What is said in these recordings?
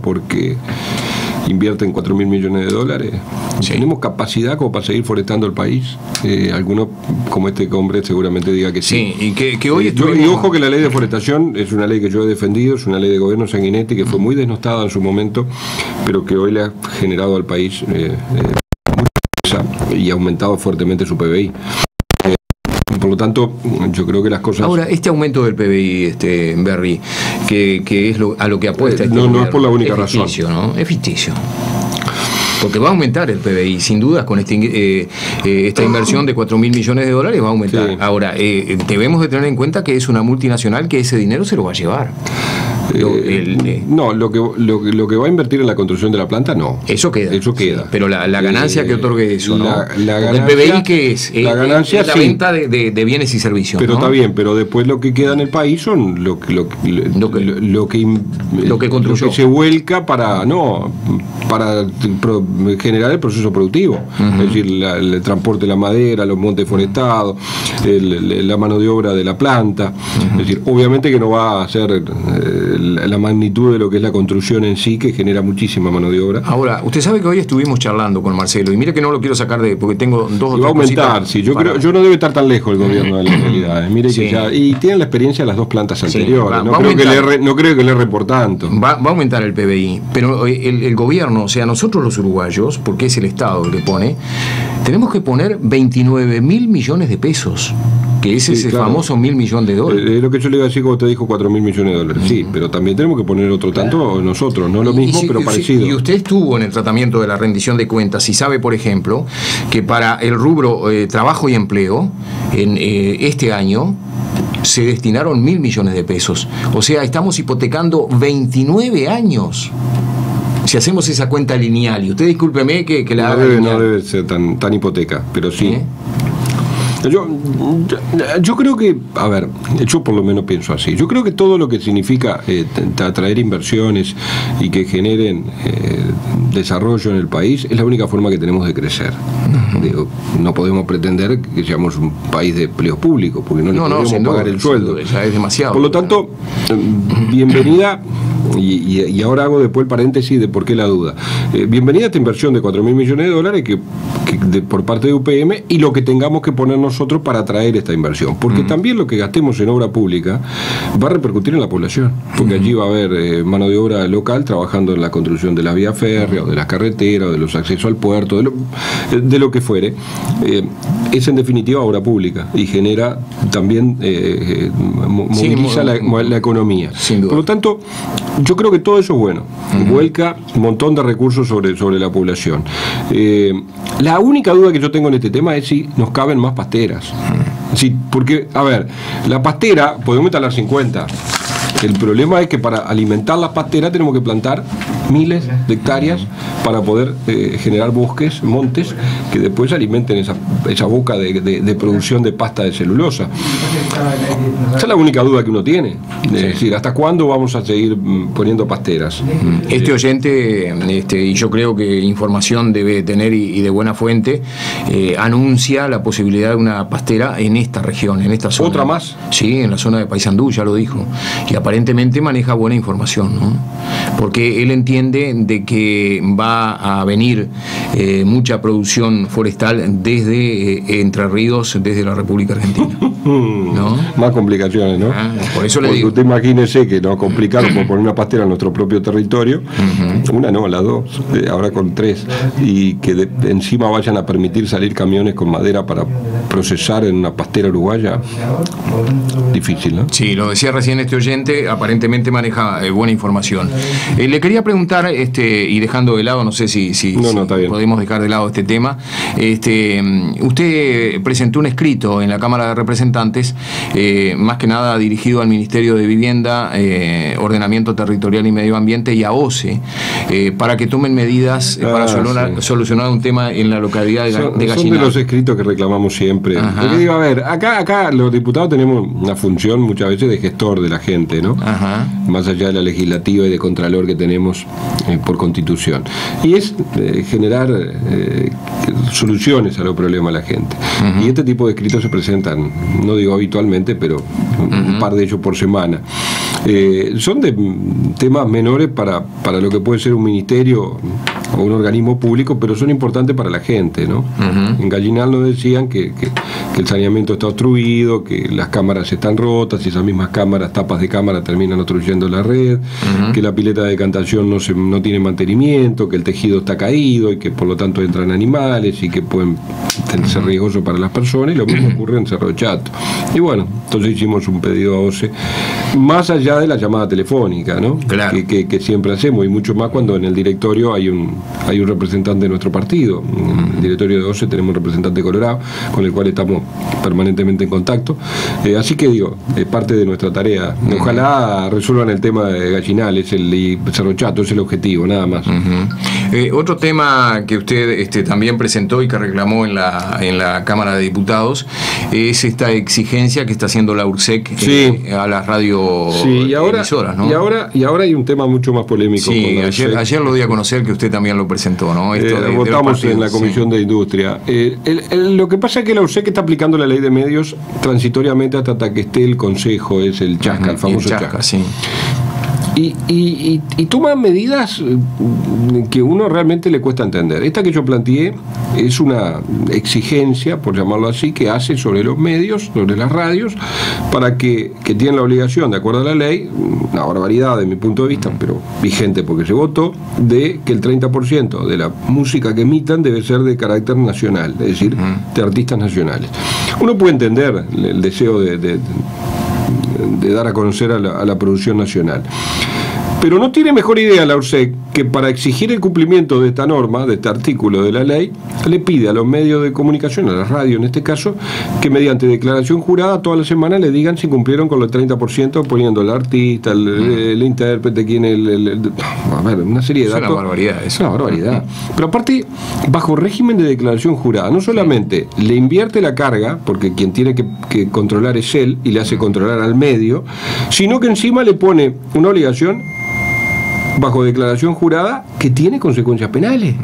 porque invierten 4.000 millones de dólares. Sí. Tenemos capacidad como para seguir forestando el país. Algunos, como este hombre, seguramente diga que sí. Sí, y que hoy y ojo que la ley de forestación es una ley que yo he defendido, es una ley de gobierno Sanguinetti que fue muy desnostada en su momento, pero que hoy le ha generado al país mucha riqueza y ha aumentado fuertemente su PBI. Por lo tanto, yo creo que las cosas... Ahora, este aumento del PBI, Berry, que es a lo que apuesta este no es por la única razón. Es ficticio, ¿no? Es ficticio. Porque va a aumentar el PBI, sin dudas, con esta inversión de 4.000 millones de dólares va a aumentar. Sí. Ahora, debemos de tener en cuenta que es una multinacional que ese dinero se lo va a llevar. No, lo que va a invertir en la construcción de la planta, no. Eso queda. Eso queda. Sí, pero la ganancia que otorgue eso, ¿no? La ganancia, el PBI, ¿qué es? La ganancia es la venta de bienes y servicios. Pero ¿no? está bien, pero después lo que queda en el país son lo que construyó. Lo que se vuelca para generar el proceso productivo. Es decir, el transporte de la madera, los montes forestados, la mano de obra de la planta. Es decir, obviamente que no va a ser la magnitud de lo que es la construcción en sí, que genera muchísima mano de obra. Ahora, usted sabe que hoy estuvimos charlando con Marcelo, y mire que no lo quiero sacar porque tengo dos o tres. Va a aumentar, sí. Yo no debe estar tan lejos el gobierno de la realidad. Mire que ya. Y tienen la experiencia de las dos plantas anteriores. No creo que le erre por tanto. Va a aumentar el PBI. Pero el gobierno, o sea, nosotros los uruguayos, porque es el Estado el que pone, tenemos que poner 29.000 millones de pesos. Que ese es el famoso 1.000 millones de dólares. Es lo que yo le iba a decir cuando te dijo 4.000 millones de dólares. Sí, pero también tenemos que poner otro tanto nosotros, no lo mismo, pero parecido. Y usted estuvo en el tratamiento de la rendición de cuentas y sabe, por ejemplo, que para el rubro trabajo y empleo, en este año se destinaron 1.000 millones de pesos. O sea, estamos hipotecando 29 años. Si hacemos esa cuenta lineal, y usted discúlpeme que la haga lineal. No debe ser tan hipoteca, pero sí. Yo creo que, a ver, yo por lo menos pienso así. Yo creo que todo lo que significa atraer inversiones y que generen desarrollo en el país es la única forma que tenemos de crecer. Digo, no podemos pretender que seamos un país de empleos públicos, porque no le podemos pagar el sueldo. Ya es demasiado. Por lo tanto, bienvenida. Y ahora hago después el paréntesis de por qué la duda. Bienvenida a esta inversión de 4.000 millones de dólares por parte de UPM y lo que tengamos que poner nosotros para atraer esta inversión. Porque también lo que gastemos en obra pública va a repercutir en la población. Porque allí va a haber mano de obra local trabajando en la construcción de las vías férreas, o de las carreteras, o de los accesos al puerto, de lo que fuere. Es en definitiva obra pública y genera también, moviliza la economía. Por lo tanto, yo creo que todo eso es bueno. Vuelca un montón de recursos sobre la población. La única duda que yo tengo en este tema es si nos caben más pasteras. Sí, porque, a ver, la pastera, podemos instalar 50. El problema es que para alimentar las pasteras tenemos que plantar miles de hectáreas para poder generar bosques, montes, que después alimenten esa boca de producción de pasta de celulosa. Esa es la única duda que uno tiene. Es decir, ¿hasta cuándo vamos a seguir poniendo pasteras? Este oyente, y yo creo que información debe tener y de buena fuente, anuncia la posibilidad de una pastera en esta región, en esta zona. ¿Otra más? Sí, en la zona de Paysandú, ya lo dijo. Y aparentemente maneja buena información, ¿no? Porque él entiende de que va a venir mucha producción forestal desde Entre Ríos, desde la República Argentina, ¿no? Más complicaciones, ¿no? Por eso le porque digo. Usted imagínese que nos complicaron por poner una pastera en nuestro propio territorio, una no, las dos, ahora con 3, y que encima vayan a permitir salir camiones con madera para procesar en una pastera uruguaya. Difícil, ¿no? Sí, lo decía recién este oyente, aparentemente maneja buena información. Le quería preguntar, y dejando de lado, no sé si podemos dejar de lado este tema, usted presentó un escrito en la Cámara de Representantes, más que nada dirigido al Ministerio de Vivienda, Ordenamiento Territorial y Medio Ambiente y a OCE, para que tomen medidas para solucionar un tema en la localidad de Gallinal. Son de los escritos que reclamamos siempre. Porque digo, a ver, acá los diputados tenemos una función muchas veces de gestor de la gente, ¿no? Más allá de la legislativa y de contralor que tenemos por Constitución. Y es generar soluciones a los problemas de la gente. Y este tipo de escritos se presentan, no digo habitualmente, pero un par de ellos por semana. son de temas menores para lo que puede ser un ministerio o un organismo público, pero son importantes para la gente, ¿no? En Gallinal nos decían que el saneamiento está obstruido, que las cámaras están rotas, y esas mismas cámaras, tapas de cámara, terminan obstruyendo la red, que la pileta de decantación no tiene mantenimiento, que el tejido está caído y que por lo tanto entran animales y que pueden ser riesgosos para las personas, y lo mismo ocurre en Cerro Chato. Y bueno, entonces hicimos un pedido a OCE, más allá de la llamada telefónica, ¿no? Claro. Que siempre hacemos, y mucho más cuando en el directorio hay un representante de nuestro partido. En el directorio de OCE tenemos un representante colorado con el cual estamos permanentemente en contacto, así que digo, es parte de nuestra tarea. Ojalá resuelvan el tema de Gallinal, y Cerro Chato, es el objetivo, nada más. Otro tema que usted también presentó y que reclamó en la Cámara de Diputados es esta exigencia que está haciendo la URSEC a las radioemisoras, ¿no? Y ahora hay un tema mucho más polémico. Sí, ayer lo di a conocer, que usted también lo presentó, ¿no? Votamos en la Comisión de Industria. Lo que pasa es que la URSEC está aplicando la ley de medios transitoriamente hasta que esté el Consejo, es el Chasca, el famoso Chasca. Sí. Y toman medidas que uno realmente le cuesta entender. Esta que yo planteé es una exigencia, por llamarlo así, que hace sobre los medios, sobre las radios, para que tienen la obligación, de acuerdo a la ley, una barbaridad de mi punto de vista, pero vigente porque se votó, de que el 30% de la música que emitan debe ser de carácter nacional, es decir, de artistas nacionales. Uno puede entender el deseo de dar a conocer a la producción nacional, pero no tiene mejor idea la URSEC que para exigir el cumplimiento de esta norma, de este artículo de la ley, le pide a los medios de comunicación, a la radio en este caso, que mediante declaración jurada toda la semana le digan si cumplieron con el 30%, poniendo el artista, el intérprete, quién a ver, una serie de datos. Es una barbaridad eso. Es una barbaridad. Pero aparte, bajo régimen de declaración jurada, no solamente le invierte la carga, porque quien tiene que controlar es él, y le hace controlar al medio, sino que encima le pone una obligación bajo declaración jurada que tiene consecuencias penales,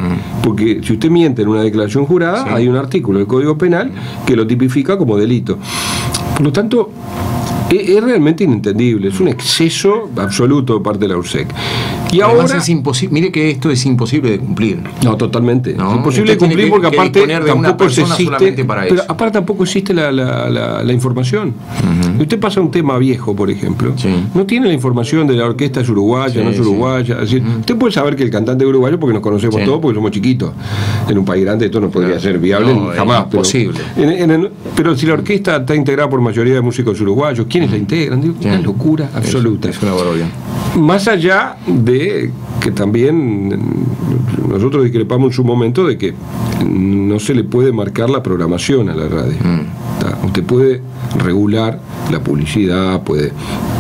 porque si usted miente en una declaración jurada, hay un artículo del Código Penal que lo tipifica como delito. Por lo tanto, es realmente inentendible, es un exceso absoluto de parte de la URSEC. Y además ahora es imposible, mire que esto es imposible de cumplir. No, totalmente. No, es imposible de cumplir porque aparte tampoco existe, pero aparte tampoco existe la información. Usted pasa un tema viejo, por ejemplo, no tiene la información de la orquesta es uruguaya, no es uruguaya. Es decir, usted puede saber que el cantante es uruguayo porque nos conocemos todos, porque somos chiquitos. En un país grande esto no podría ser viable jamás. Es imposible. Pero si la orquesta está integrada por mayoría de músicos uruguayos, ¿quiénes la integran? Digo, una locura absoluta. Es una barbaridad. Más allá de que también nosotros discrepamos en su momento de que no se le puede marcar la programación a la radio. Usted puede regular la publicidad, puede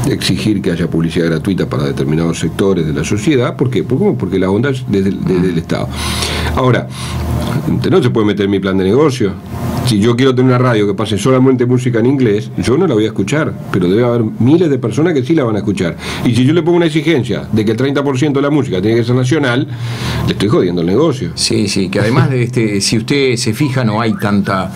exigir que haya publicidad gratuita para determinados sectores de la sociedad. ¿Por qué? Porque la onda es desde el Estado. Ahora, usted no se puede meter en mi plan de negocio. Si yo quiero tener una radio que pase solamente música en inglés, yo no la voy a escuchar, pero debe haber miles de personas que sí la van a escuchar. Y si yo le pongo una exigencia de que el 30% de la música tiene que ser nacional, le estoy jodiendo el negocio. Sí, que además de si usted se fija, no hay tanta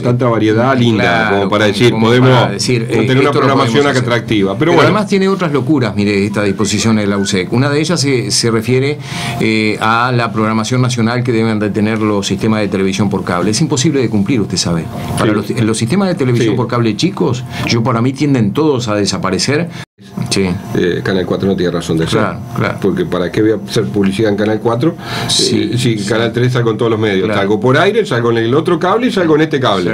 tanta variedad linda, como para decir, podemos tener una programación atractiva. Pero bueno, además tiene otras locuras, mire, esta disposición de la URSEC. Una de ellas se refiere a la programación nacional que deben de tener los sistemas de televisión por cable. Es imposible de cumplir, usted sabe. Para los sistemas de televisión por cable chicos, para mí tienden todos a desaparecer. Canal 4 no tiene razón de ser. Claro. Porque ¿para qué voy a hacer publicidad en Canal 4? Si Canal 3 salgo en todos los medios. Claro. Salgo por aire, salgo en el otro cable y salgo en este cable.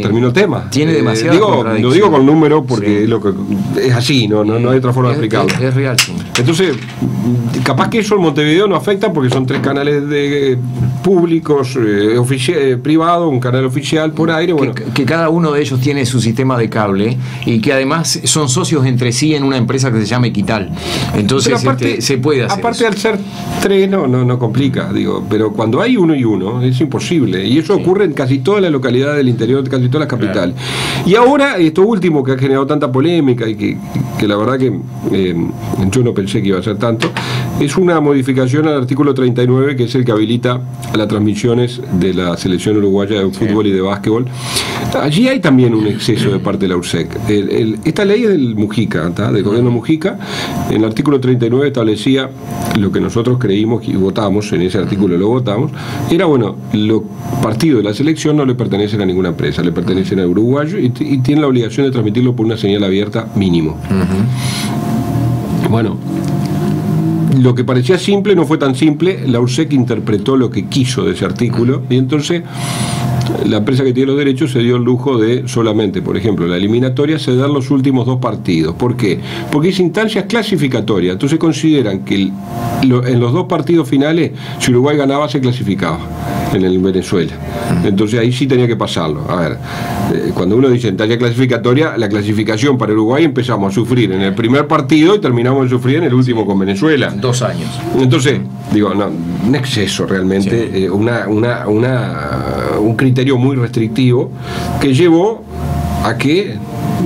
Termino el tema. Tiene demasiado. Lo digo con números porque es así, no hay otra forma de explicarlo. Es real, sí. Entonces, capaz que eso en Montevideo no afecta porque son 3 canales públicos, privados, un canal oficial por aire. Bueno. Que cada uno de ellos tiene su sistema de cable y que además son socios entre sí en una empresa que se llama Equital. Entonces aparte, se puede hacer. Aparte, al ser 3 no complica, pero cuando hay uno y uno es imposible. Y eso ocurre en casi todas las localidades del interior, casi todas las capitales. Claro. Y ahora, esto último que ha generado tanta polémica y que la verdad que yo no pensé que iba a ser tanto, es una modificación al artículo 39, que es el que habilita las transmisiones de la selección uruguaya de fútbol y de básquetbol Allí hay también un exceso de parte de la URSEC. Esta ley es del Mujica, del gobierno Mujica. En el artículo 39 establecía lo que nosotros creímos y votamos, en ese artículo lo votamos, era, bueno, los partidos de la selección no le pertenecen a ninguna empresa, le pertenecen al uruguayo y tienen la obligación de transmitirlo por una señal abierta mínimo. Bueno, lo que parecía simple no fue tan simple, la URSEC interpretó lo que quiso de ese artículo y entonces la empresa que tiene los derechos se dio el lujo de solamente, por ejemplo, la eliminatoria, ceder los últimos 2 partidos. ¿Por qué? Porque es instancias clasificatorias. Entonces consideran que en los 2 partidos finales, si Uruguay ganaba, se clasificaba en el Venezuela. Entonces ahí sí tenía que pasarlo. A ver, cuando uno dice instancia clasificatoria, la clasificación para Uruguay empezamos a sufrir en el primer partido y terminamos de sufrir en el último con Venezuela. 2 años. Entonces, digo, no, un exceso realmente, sí. Un criterio muy restrictivo que llevó a que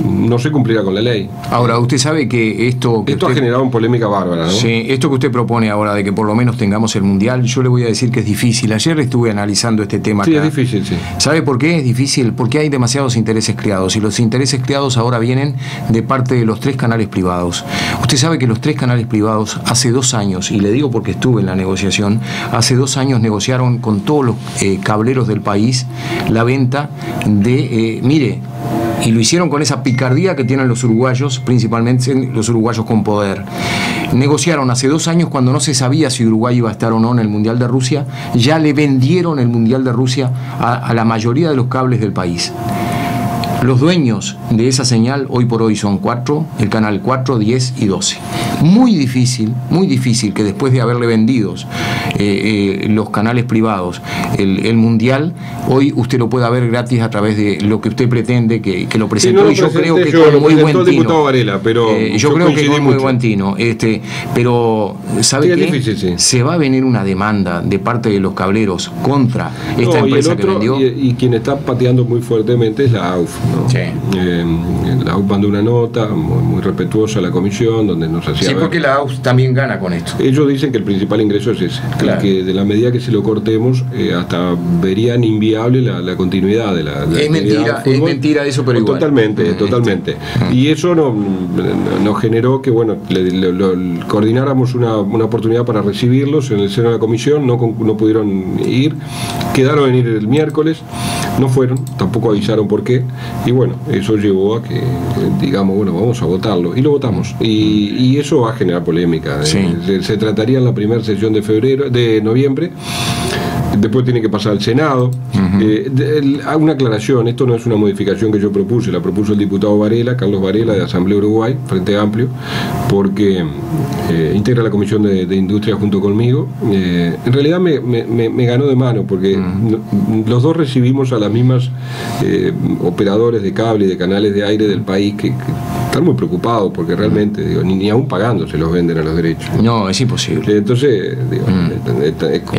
no se cumpliera con la ley. Ahora, usted sabe que esto ha generado una polémica bárbara, ¿no? Sí, esto que usted propone ahora de que por lo menos tengamos el Mundial, yo le voy a decir que es difícil. Ayer estuve analizando este tema acá. Sí, es difícil, sí. ¿Sabe por qué es difícil? Porque hay demasiados intereses creados y los intereses creados ahora vienen de parte de los 3 canales privados. Usted sabe que los 3 canales privados hace 2 años, y le digo porque estuve en la negociación, hace 2 años negociaron con todos los cableros del país la venta de, y lo hicieron con esa picardía que tienen los uruguayos, principalmente los uruguayos con poder. Negociaron hace 2 años cuando no se sabía si Uruguay iba a estar o no en el Mundial de Rusia, ya le vendieron el Mundial de Rusia a la mayoría de los cables del país. Los dueños de esa señal hoy por hoy son 4, el canal 4, 10 y 12. Muy difícil que después de haberle vendidos los canales privados el Mundial, hoy usted lo pueda ver gratis a través de lo que usted pretende que lo presentó. Sí, no, y yo creo que con muy buen tino. Varela, pero yo creo que con muy buen tino. Pero ¿sabe qué? Difícil, sí. Se va a venir una demanda de parte de los cableros contra esta empresa que vendió. Y quien está pateando muy fuertemente es la AUF, ¿no? Sí. La AUF mandó una nota muy respetuosa a la comisión donde nos hacía. Sí, porque la AUF también gana con esto. Ellos dicen que el principal ingreso es ese, claro. Que de la medida que se lo cortemos, hasta verían inviable la continuidad de la es mentira eso, pero igual. Totalmente. Y eso nos generó que, bueno, coordináramos una oportunidad para recibirlos en el seno de la comisión, no pudieron ir, quedaron en ir el miércoles, no fueron, tampoco avisaron por qué, y bueno, eso llevó a que digamos, bueno, vamos a votarlo, y lo votamos, y eso va a generar polémica. Sí. Se trataría en la primera sesión de noviembre. Después tiene que pasar al Senado. Hago una aclaración, esto no es una modificación que yo propuse, la propuso el diputado Varela, Carlos Varela, de Asamblea Uruguay, Frente Amplio, porque integra la Comisión de Industria junto conmigo. En realidad me ganó de mano, porque los dos recibimos a las mismas operadores de cable y de canales de aire del país que están muy preocupados, porque realmente, digo, ni aún pagando se los venden a los derechos. No, es imposible. Entonces, digo,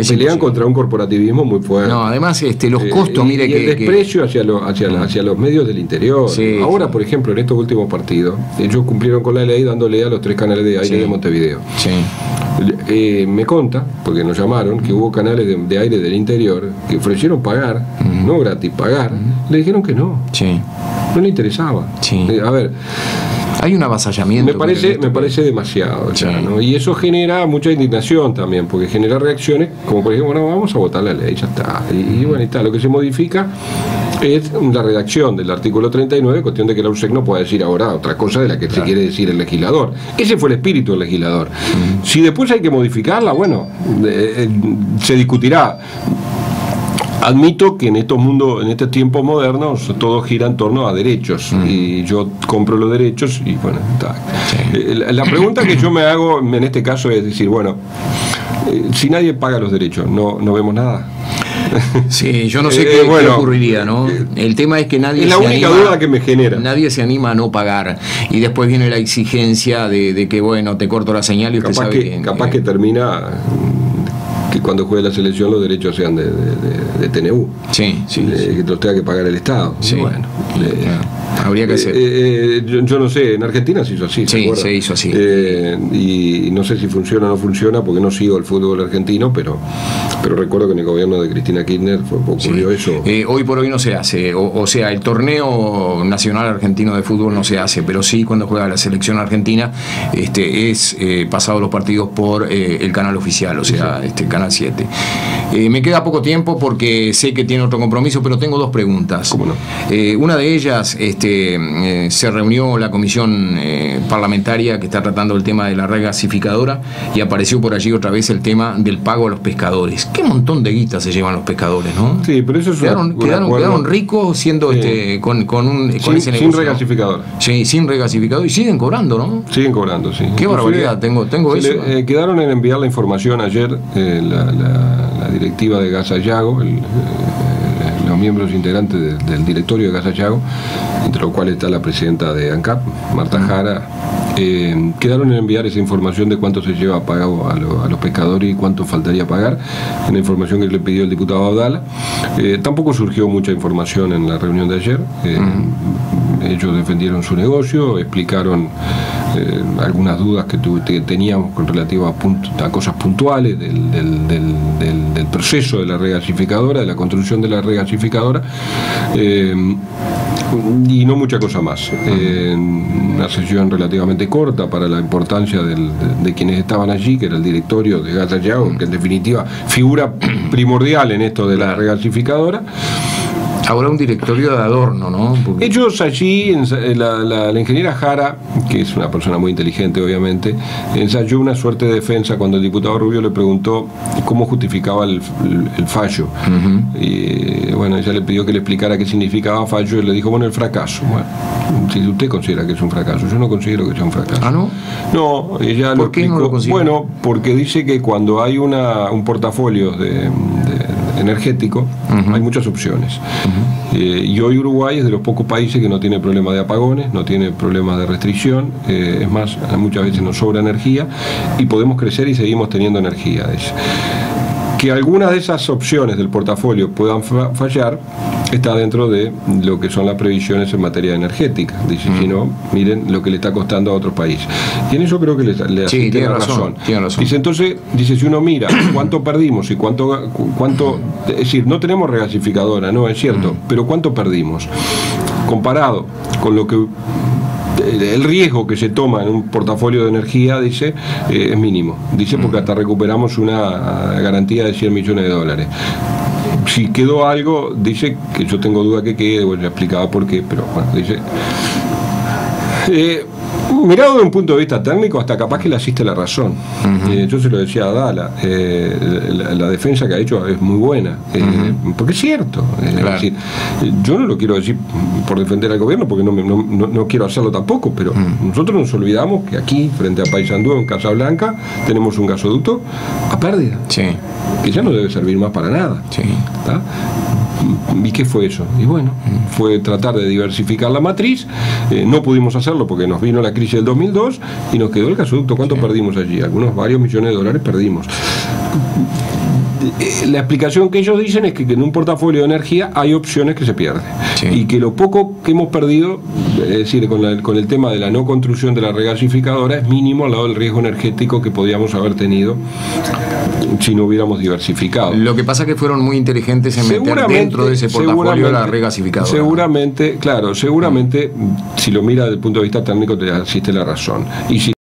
pelean contra un corporativismo muy fuerte. No, además los costos, y el desprecio hacia los medios del interior. Sí, ahora, por ejemplo, en estos últimos partidos, ellos cumplieron con la ley dándole a los 3 canales de aire de Montevideo. Sí. Me conta, porque nos llamaron, que hubo canales de aire del interior que ofrecieron pagar, no gratis, pagar. Le dijeron que no. Sí. No le interesaba. Sí. A ver, hay un avasallamiento. Me parece demasiado, sí. ¿No? Y eso genera mucha indignación también, porque genera reacciones como por ejemplo, bueno, vamos a votar la ley, ya está. Y bueno, está. Lo que se modifica es la redacción del artículo 39, cuestión de que la URSEC no pueda decir ahora otra cosa de la que se quiere decir el legislador. Ese fue el espíritu del legislador. Si después hay que modificarla, bueno, se discutirá. Admito que en estos tiempos modernos todo gira en torno a derechos, y yo compro los derechos y bueno, está. Sí. La pregunta que yo me hago en este caso es decir, bueno, si nadie paga los derechos, no vemos nada. Sí, yo no sé qué ocurriría, ¿no? El tema es que nadie es la única duda que me genera. Nadie se anima a no pagar, y después viene la exigencia de que, bueno, te corto la señal y usted sabe capaz que termina que cuando juegue la selección los derechos sean de TNU. Sí. Que los tenga que pagar el Estado. Sí. Bueno, Habría que hacer. Yo no sé, en Argentina se hizo así. Sí, se hizo así. Y no sé si funciona o no funciona, porque no sigo el fútbol argentino, pero recuerdo que en el gobierno de Cristina Kirchner ocurrió eso. Hoy por hoy no se hace, o sea, el torneo nacional argentino de fútbol no se hace, pero sí cuando juega la selección argentina es pasado los partidos por el canal oficial, o sea, Canal 7. Me queda poco tiempo porque sé que tiene otro compromiso, pero tengo dos preguntas. ¿Cómo no? Una de ellas, se reunió la comisión parlamentaria que está tratando el tema de la regasificadora y apareció por allí otra vez el tema del pago a los pescadores. Qué montón de guita se llevan los pescadores, ¿no? Sí, pero eso es quedaron ricos siendo con ese negocio. Sin regasificador. Sí, sin regasificador y siguen cobrando, ¿no? Siguen cobrando, sí. Qué barbaridad, tengo eso. Quedaron en enviar la información ayer, la directiva de Gas Sayago, los miembros integrantes del directorio de Gas Sayago, entre los cuales está la presidenta de ANCAP, Marta Jara, quedaron en enviar esa información de cuánto se lleva pagado a los pescadores y cuánto faltaría pagar, en la información que le pidió el diputado Abdala. Tampoco surgió mucha información en la reunión de ayer. Ellos defendieron su negocio, explicaron algunas dudas que teníamos con relativa a cosas puntuales del proceso de la regasificadora, de la construcción de la regasificadora, y no mucha cosa más. Una sesión relativamente corta para la importancia de quienes estaban allí, que era el directorio de Gas Sayago, que en definitiva figura primordial en esto de la regasificadora. Ahora un directorio de adorno, ¿no? Porque... Ellos allí, la ingeniera Jara, que es una persona muy inteligente obviamente, ensayó una suerte de defensa cuando el diputado Rubio le preguntó cómo justificaba el fallo. Y bueno, ella le pidió que le explicara qué significaba fallo y le dijo, bueno, el fracaso. Bueno, si usted considera que es un fracaso, yo no considero que sea un fracaso. ¿Ah, no? No, ella ¿Por qué no lo considera? Bueno, porque dice que cuando hay un portafolio energético, hay muchas opciones. Y hoy Uruguay es de los pocos países que no tiene problema de apagones, no tiene problemas de restricción, es más, muchas veces nos sobra energía y podemos crecer y seguimos teniendo energía. Que algunas de esas opciones del portafolio puedan fallar está dentro de lo que son las previsiones en materia energética. Dice, si no, miren lo que le está costando a otros países. Y en eso creo que le asiste la razón. Tiene razón. Dice, entonces, si uno mira cuánto perdimos y cuánto, es decir, no tenemos regasificadora, no, es cierto, pero cuánto perdimos comparado con lo que el riesgo que se toma en un portafolio de energía, dice, es mínimo. Dice, porque hasta recuperamos una garantía de 100 millones de dólares. Si quedó algo, dice, que yo tengo duda que quede, bueno, ya explicaba por qué, pero bueno, dice... mirado de un punto de vista técnico, hasta capaz que le asiste la razón. Yo se lo decía a Dala, la defensa que ha hecho es muy buena, porque es cierto. Claro. Es decir, yo no lo quiero decir por defender al gobierno, porque no quiero hacerlo tampoco, pero nosotros nos olvidamos que aquí, frente a Paysandú, en Casablanca, tenemos un gasoducto a pérdida, que ya no debe servir más para nada. ¿Tá? ¿Y qué fue eso? Y bueno, fue tratar de diversificar la matriz. No pudimos hacerlo porque nos vino la crisis del 2002 y nos quedó el gasoducto. ¿Cuánto perdimos allí? Varios millones de dólares perdimos. La explicación que ellos dicen es que en un portafolio de energía hay opciones que se pierden, y que lo poco que hemos perdido, es decir, con el tema de la no construcción de la regasificadora, es mínimo al lado del riesgo energético que podíamos haber tenido si no hubiéramos diversificado. Lo que pasa es que fueron muy inteligentes en meter dentro de ese portafolio la regasificadora. Seguramente, claro, si lo mira desde el punto de vista técnico te asiste la razón. Y si